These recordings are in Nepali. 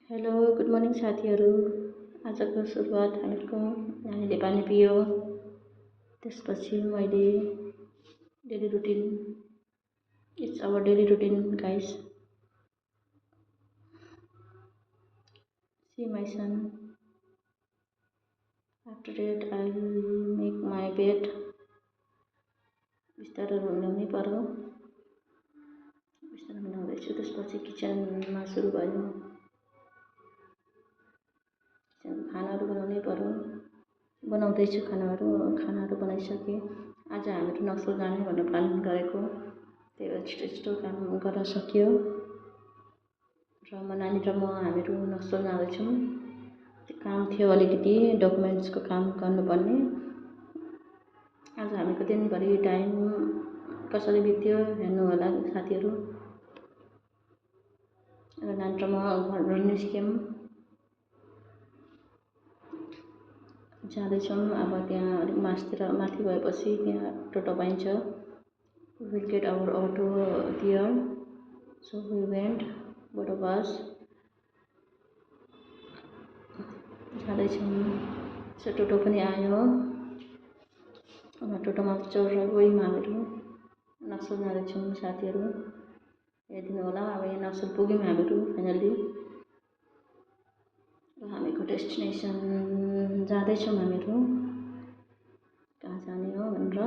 हेलो गुड मर्निङ साथीहरू। आजको सुरुवात हामीहरूको नानीले पानी पियो, त्यसपछि मैले daily routine, it's our daily routine guys. See my son. After that I make my bed. बिस्तारहरू मिलाउनै पर्यो, बिस्तार मिलाउँदैछु। त्यसपछि किचनमा सुरु भयो। खानाहरू बनाउनै पर्यो, बनाउँदैछु खानाहरू बनाइसकेँ। आज हामीहरू नक्सल जाने भनेर प्लानिङ गरेको, त्यही भएर छिटो छिटो काम गर्न सक्यो र नानी र हामीहरू नक्सल जाँदैछौँ। त्यो काम थियो, अलिकति डकुमेन्ट्सको काम गर्नुपर्ने। आज हामीको दिनभरि टाइम कसरी बित्यो हेर्नु होला साथीहरू। र नानी र घरबाट निस्क्यौँ, जाँदैछौँ। अब त्यहाँ अलिक माथि गएपछि त्यहाँ टोटो पाइन्छ। Will get our auto there, so we went both of us. जाँदैछौँ, सो टोटो पनि आयो। अब टोटोमा चढेर गयौँ हामीहरू। नक्सल जाँदैछौँ साथीहरू, हेरिदिनु होला। अब यहाँ नक्सल पुग्यौँ हामीहरू फाइनल्ली। हामीको डेस्टिनेसन जाँदैछौँ हामीहरू, कहाँ जाने हो भनेर।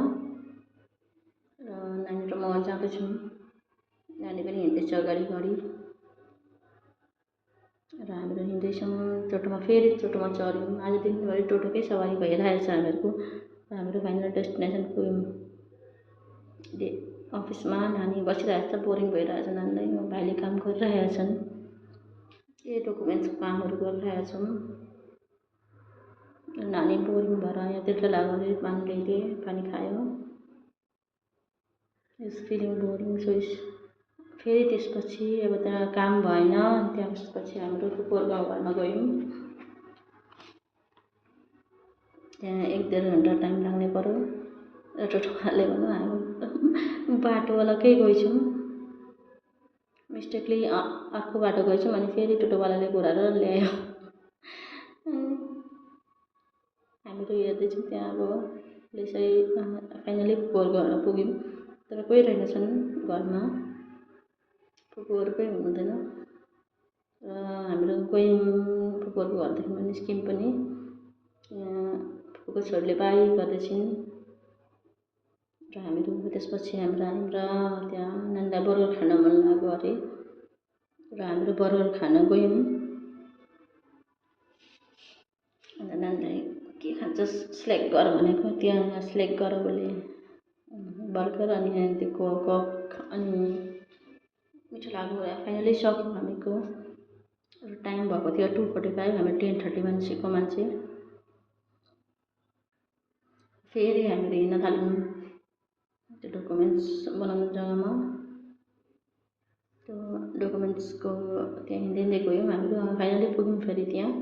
र नानी र म जाँदैछौँ, नानी पनि हिँड्दैछ अगाडि र हामीहरू हिँड्दैछौँ। फेरि टोटोमा चढ्यौँ। आज दिनभरि टोटोकै सवारी भइरहेछ हामीहरूको। र हाम्रो फाइनल डेस्टिनेसन पुग्यौँ। अफिसमा नानी बसिरहेछ, बोरिङ भइरहेछ नानीलाई। भाइले काम गरिरहेछन्, केही डकुमेन्ट्सको कामहरू गरिरहेछौँ। नानी बोरिङ भएर यहाँ तिर्खा लाग्यो, पानी ल्याइदिए, पानी खायो। Is feeling boring. फेरि त्यसपछि अब त्यहाँ काम भएन। त्यसपछि हाम्रो फुपूको गाउँघरमा गयौँ। त्यहाँ 1-1.5 घन्टा टाइम लाग्ने पर्यो। र टोटोवालाले भन्यो हामी बाटोवालाकै गएछौँ, मिस्टेकली अर्को बाटो गएछौँ। अनि फेरि टोटोवालाले घुराएर ल्यायो। हामीहरू हेर्दैछौँ त्यहाँ। अब फाइनली फुपूको घरमा पुग्यौँ, तर कोही रहेनछन् घरमा, फुपूहरू कोही हुनुहुँदैन। र हामीहरू गयौँ फुपूको घरदेखि निस्क्यौँ पनि। फुपूको छोरीले बाई गर्दैछिन् र हामीहरू त्यसपछि हाम्रो आयौँ। र त्यहाँ नानीलाई बर्गर खान मन लाग्यो अरे, र हाम्रो बर्गर खान गयौँ। अन्त नानीलाई के खान्छ सिलेक्ट गर भनेको, त्यहाँ सिलेक्ट गर उसले बर्गर। अनि त्यो कोक अनि मिठो लाग्यो। फाइनली सक्यौँ हामीको। टाइम भएको थियो 2:45, हामी 10:30मा निस्केको मान्छे। फेरि हामीहरू हिँड्न थाल्यौँ त्यो डकुमेन्ट्स बनाउने जग्गामा। त्यो डकुमेन्ट्सको त्यहाँ हिँड्दै गयौँ हामीहरू। फाइनली पुग्यौँ फेरि त्यहाँ।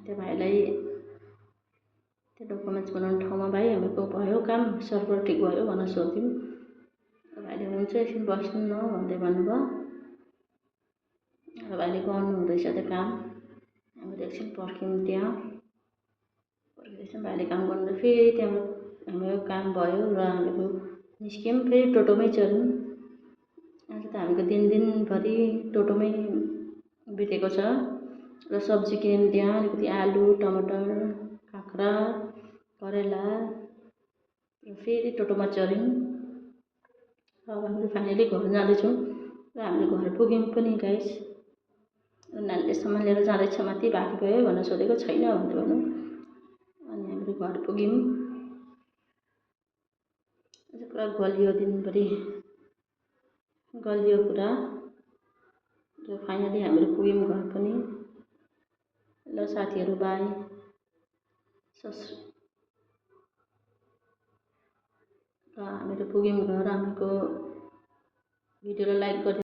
त्यो भाइलाई त्यो डकुमेन्ट्स बनाउने ठाउँमा, भाइ हामीहरूको भयो काम, सर्भर ठिक भयो भनेर सोध्यौँ। भाइले हुन्छ एकछिन बस्नु न भन्दै भन्नुभयो। र भाइले गर्नु हुँदैछ त्यो काम। हामीहरू एकछिन पर्ख्यौँ त्यहाँ, पर्खिँदैछौँ भाइले काम गर्नु। फेरि त्यहाँ हाम्रो काम भयो र हामीहरू निस्क्यौँ। फेरि टोटोमै चढ्यौँ। आज त हामीको दिनभरि टोटोमै बितेको छ। र सब्जी किन्यौँ त्यहाँ, अलिकति आलु, टमाटर, काँक्रा, करेला। र फेरि टोटोमा चढ्यौँ। अब हामी फाइनली घर जाँदैछौँ। र हामीले घर पुग्यौँ पनि गाइस। नानीले सामान लिएर जाँदैछ माथि, बाँकी भयो भनेर सोधेको, छैन भन्दै भन्यो। अनि हामीले घर पुग्यौँ। पुरा गलियो, दिनभरि गलियो पुरा। र फाइनली हामीहरू पुग्यौँ घर पनि। ल साथीहरू बाई। र हामीहरू पुग्यौँ घर। हामीको भिडियोलाई लाइक गरिदिनु।